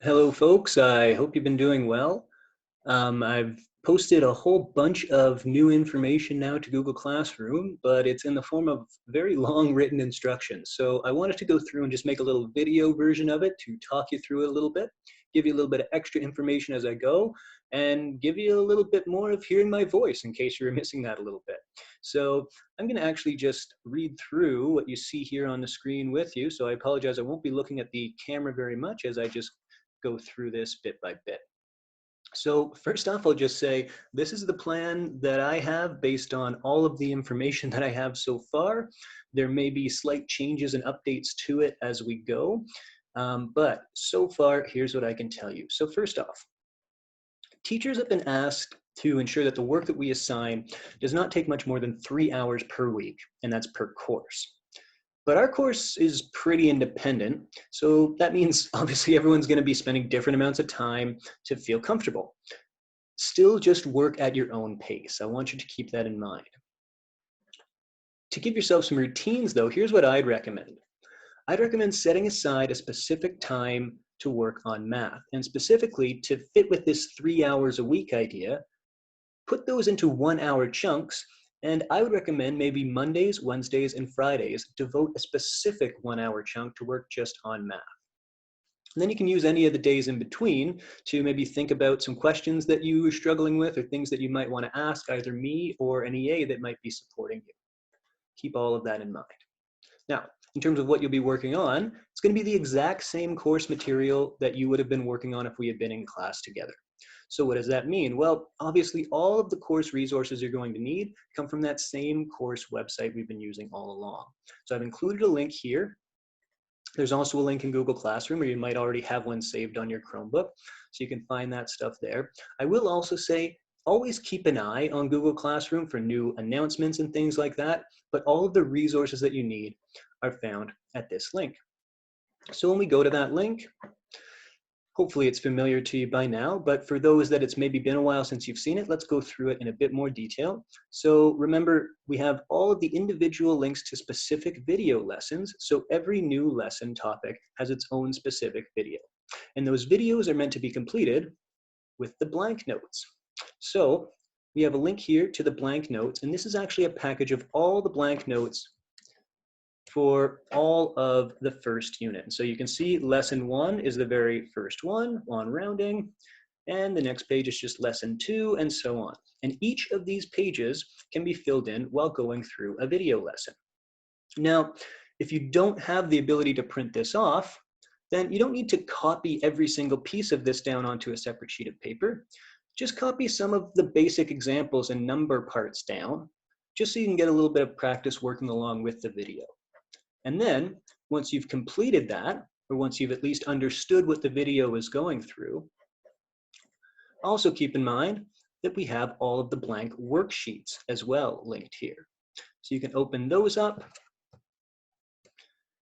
Hello, folks. I hope you've been doing well. I've posted a whole bunch of new information now to Google Classroom, but it's in the form of very long written instructions. So I wanted to go through and just make a little video version of it to talk you through it a little bit, give you a little bit of extra information as I go, and give you a little bit more of hearing my voice in case you were missing that a little bit. So I'm going to actually just read through what you see here on the screen with you. So I apologize, I won't be looking at the camera very much as I just go through this bit by bit. So first off, I'll just say this is the plan that I have based on all of the information that I have so far. There may be slight changes and updates to it as we go, but so far, here's what I can tell you. So first off, teachers have been asked to ensure that the work that we assign does not take much more than 3 hours per week, and that's per course. But our course is pretty independent, so that means obviously everyone's going to be spending different amounts of time to feel comfortable. Still just work at your own pace. I want you to keep that in mind. To give yourself some routines though, here's what I'd recommend. I'd recommend setting aside a specific time to work on math, and specifically to fit with this 3 hours a week idea, put those into 1 hour chunks. And I would recommend maybe Mondays, Wednesdays, and Fridays devote a specific 1 hour chunk to work just on math. And then you can use any of the days in between to maybe think about some questions that you are struggling with or things that you might want to ask either me or an EA that might be supporting you. Keep all of that in mind. Now, in terms of what you'll be working on, it's going to be the exact same course material that you would have been working on if we had been in class together. So what does that mean? Well, obviously all of the course resources you're going to need come from that same course website we've been using all along. So I've included a link here. There's also a link in Google Classroom, or you might already have one saved on your Chromebook, so you can find that stuff there. I will also say, always keep an eye on Google Classroom for new announcements and things like that, but all of the resources that you need are found at this link. So when we go to that link, hopefully it's familiar to you by now, but for those that it's maybe been a while since you've seen it, let's go through it in a bit more detail. So remember, we have all of the individual links to specific video lessons. So every new lesson topic has its own specific video. And those videos are meant to be completed with the blank notes. So we have a link here to the blank notes, and this is actually a package of all the blank notes for all of the first unit. So you can see lesson 1 is the very first one on rounding, and the next page is just lesson 2, and so on. And each of these pages can be filled in while going through a video lesson. Now, if you don't have the ability to print this off, then you don't need to copy every single piece of this down onto a separate sheet of paper. Just copy some of the basic examples and number parts down, just so you can get a little bit of practice working along with the video. And then once you've completed that, or once you've at least understood what the video is going through, also keep in mind that we have all of the blank worksheets as well linked here. So you can open those up.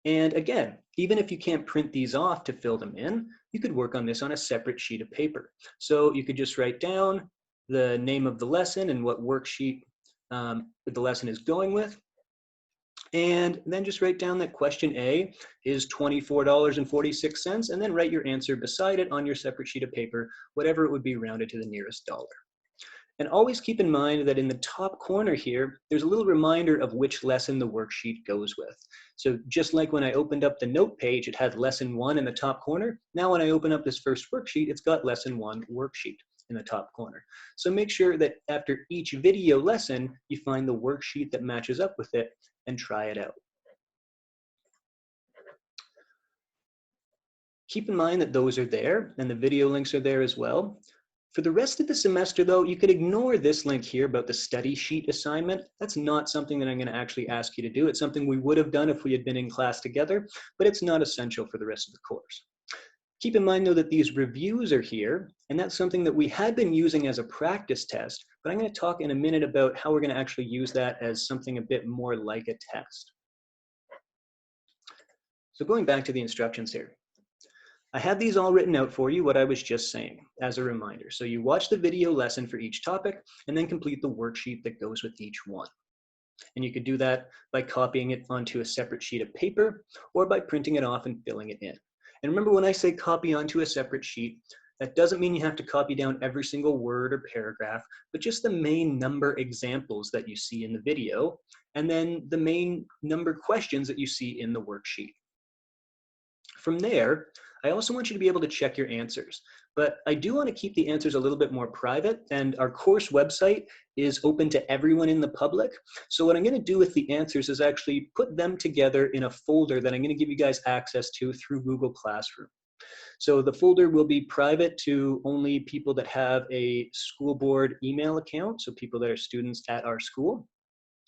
And again, even if you can't print these off to fill them in, you could work on this on a separate sheet of paper. So you could just write down the name of the lesson and what worksheet the lesson is going with. And then just write down that question A is $24.46, and then write your answer beside it on your separate sheet of paper, whatever it would be rounded to the nearest dollar. And always keep in mind that in the top corner here, there's a little reminder of which lesson the worksheet goes with. So just like when I opened up the note page, it had lesson 1 in the top corner. Now when I open up this first worksheet, it's got lesson 1 worksheet in the top corner. So make sure that after each video lesson, you find the worksheet that matches up with it and try it out. Keep in mind that those are there and the video links are there as well. For the rest of the semester though, you could ignore this link here about the study sheet assignment. That's not something that I'm going to actually ask you to do. It's something we would have done if we had been in class together, but it's not essential for the rest of the course. Keep in mind though that these reviews are here, and that's something that we had been using as a practice test, but I'm going to talk in a minute about how we're going to actually use that as something a bit more like a test. So going back to the instructions here. I have these all written out for you, what I was just saying, as a reminder. So you watch the video lesson for each topic, and then complete the worksheet that goes with each one. And you could do that by copying it onto a separate sheet of paper, or by printing it off and filling it in. And remember, when I say copy onto a separate sheet, that doesn't mean you have to copy down every single word or paragraph, but just the main number examples that you see in the video, and then the main number questions that you see in the worksheet. From there, I also want you to be able to check your answers, but I do want to keep the answers a little bit more private, and our course website is open to everyone in the public. So what I'm going to do with the answers is actually put them together in a folder that I'm going to give you guys access to through Google Classroom. So the folder will be private to only people that have a school board email account, so people that are students at our school.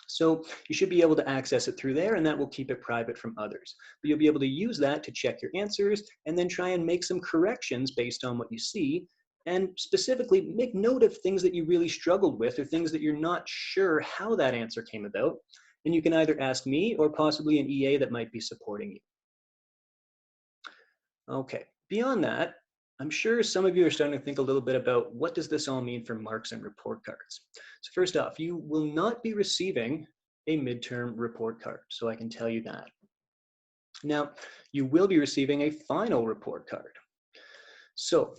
So you should be able to access it through there, and that will keep it private from others. But you'll be able to use that to check your answers and then try and make some corrections based on what you see, and specifically make note of things that you really struggled with or things that you're not sure how that answer came about. And you can either ask me or possibly an EA that might be supporting you. Okay, beyond that, I'm sure some of you are starting to think a little bit about what does this all mean for marks and report cards. So first off, you will not be receiving a midterm report card, so I can tell you that. Now, you will be receiving a final report card. So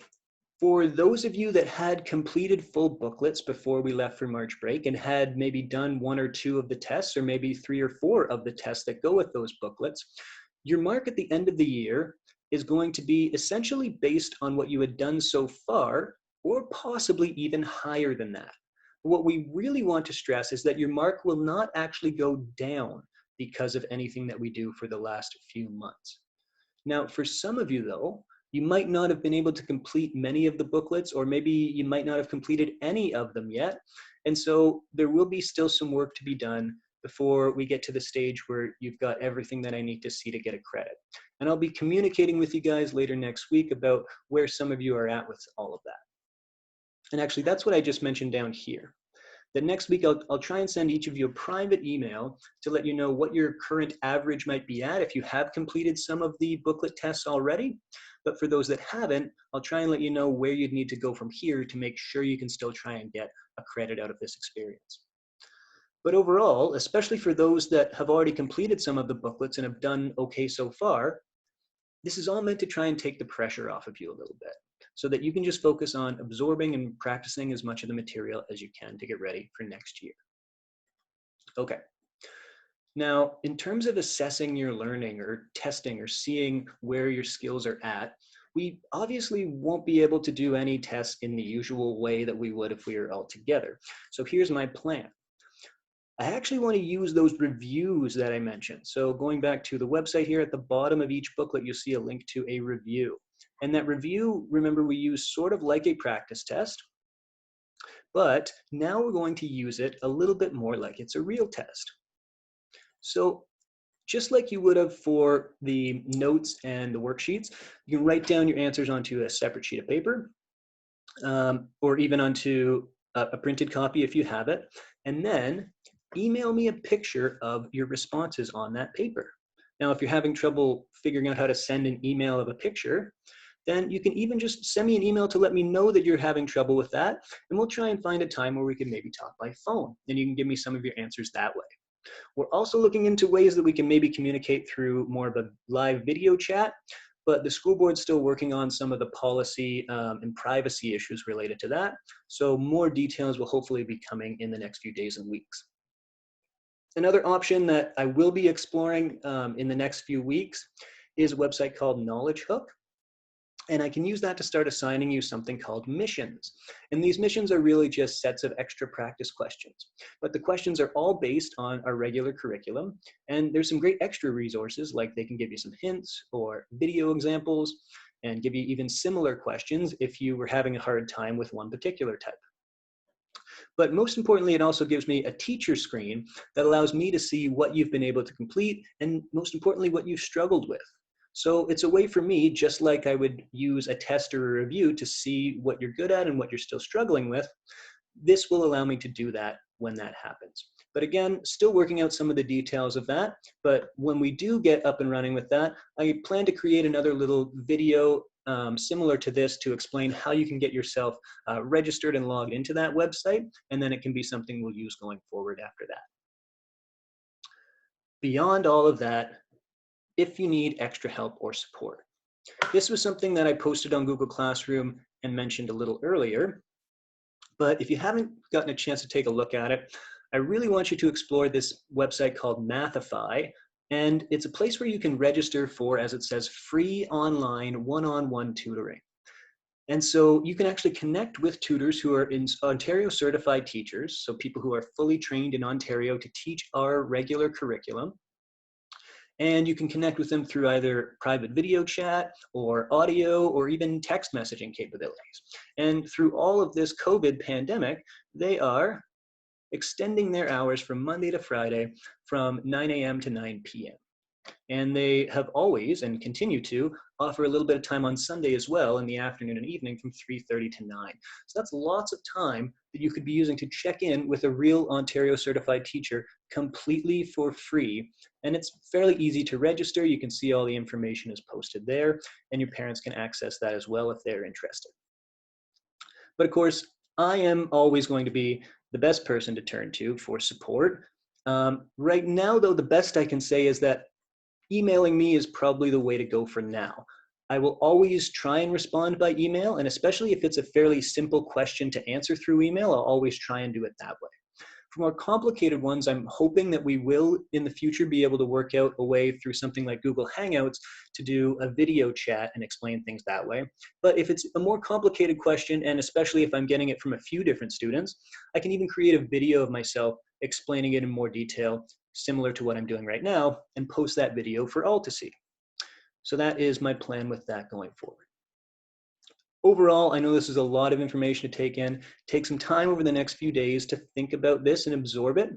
for those of you that had completed full booklets before we left for March break and had maybe done 1 or 2 of the tests, or maybe 3 or 4 of the tests that go with those booklets, your mark at the end of the year is going to be essentially based on what you had done so far, or possibly even higher than that. What we really want to stress is that your mark will not actually go down because of anything that we do for the last few months. Now, for some of you though, you might not have been able to complete many of the booklets, or maybe you might not have completed any of them yet. And so there will be still some work to be done before we get to the stage where you've got everything that I need to see to get a credit. And I'll be communicating with you guys later next week about where some of you are at with all of that. And actually, that's what I just mentioned down here. That next week, I'll try and send each of you a private email to let you know what your current average might be at if you have completed some of the booklet tests already. But for those that haven't, I'll try and let you know where you'd need to go from here to make sure you can still try and get a credit out of this experience. But overall, especially for those that have already completed some of the booklets and have done okay so far, this is all meant to try and take the pressure off of you a little bit so that you can just focus on absorbing and practicing as much of the material as you can to get ready for next year. Okay. Now, in terms of assessing your learning or testing or seeing where your skills are at, we obviously won't be able to do any tests in the usual way that we would if we were all together. So here's my plan. I actually want to use those reviews that I mentioned. So going back to the website here, at the bottom of each booklet, you'll see a link to a review. And that review, remember, we use sort of like a practice test, but now we're going to use it a little bit more like it's a real test. So just like you would have for the notes and the worksheets, you can write down your answers onto a separate sheet of paper, or even onto a printed copy if you have it, and then email me a picture of your responses on that paper. Now, if you're having trouble figuring out how to send an email of a picture, then you can even just send me an email to let me know that you're having trouble with that, and we'll try and find a time where we can maybe talk by phone, and you can give me some of your answers that way. We're also looking into ways that we can maybe communicate through more of a live video chat, but the school board's still working on some of the policy and privacy issues related to that. So more details will hopefully be coming in the next few days and weeks. Another option that I will be exploring in the next few weeks is a website called Knowledge Hook. And I can use that to start assigning you something called missions. And these missions are really just sets of extra practice questions. But the questions are all based on our regular curriculum. And there's some great extra resources, like they can give you some hints or video examples and give you even similar questions if you were having a hard time with one particular type. But most importantly, it also gives me a teacher screen that allows me to see what you've been able to complete and most importantly, what you've struggled with. So it's a way for me, just like I would use a test or a review to see what you're good at and what you're still struggling with. This will allow me to do that when that happens. But again, still working out some of the details of that. But when we do get up and running with that, I plan to create another little video similar to this to explain how you can get yourself registered and logged into that website. And then it can be something we'll use going forward after that. Beyond all of that, if you need extra help or support, This was something that I posted on Google Classroom and mentioned a little earlier, but if you haven't gotten a chance to take a look at it, I really want you to explore this website called Mathify, and it's a place where you can register for, as it says, free online one-on-one tutoring. And so you can actually connect with tutors who are in Ontario certified teachers, so people who are fully trained in Ontario to teach our regular curriculum. And you can connect with them through either private video chat or audio or even text messaging capabilities. And through all of this COVID pandemic, they are extending their hours from Monday to Friday from 9 a.m. to 9 p.m. And they have always and continue to offer a little bit of time on Sunday as well in the afternoon and evening from 3:30 to 9. So that's lots of time that you could be using to check in with a real Ontario certified teacher completely for free. And it's fairly easy to register. You can see all the information is posted there, and your parents can access that as well if they're interested. But of course, I am always going to be the best person to turn to for support. Right now, though, the best I can say is that emailing me is probably the way to go for now. I will always try and respond by email, and especially if it's a fairly simple question to answer through email, I'll always try and do it that way. For more complicated ones, I'm hoping that we will in the future be able to work out a way through something like Google Hangouts to do a video chat and explain things that way. But if it's a more complicated question, and especially if I'm getting it from a few different students, I can even create a video of myself explaining it in more detail, similar to what I'm doing right now, and post that video for all to see. So that is my plan with that going forward. Overall, I know this is a lot of information to take in. Take some time over the next few days to think about this and absorb it,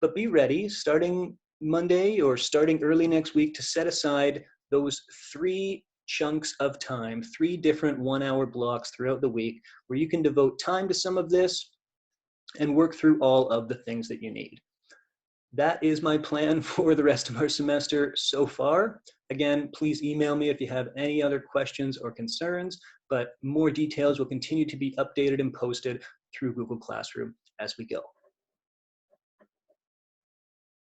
but be ready starting Monday or starting early next week to set aside those 3 chunks of time, 3 different 1-hour blocks throughout the week where you can devote time to some of this and work through all of the things that you need. That is my plan for the rest of our semester so far. Again, please email me if you have any other questions or concerns, but more details will continue to be updated and posted through Google Classroom as we go.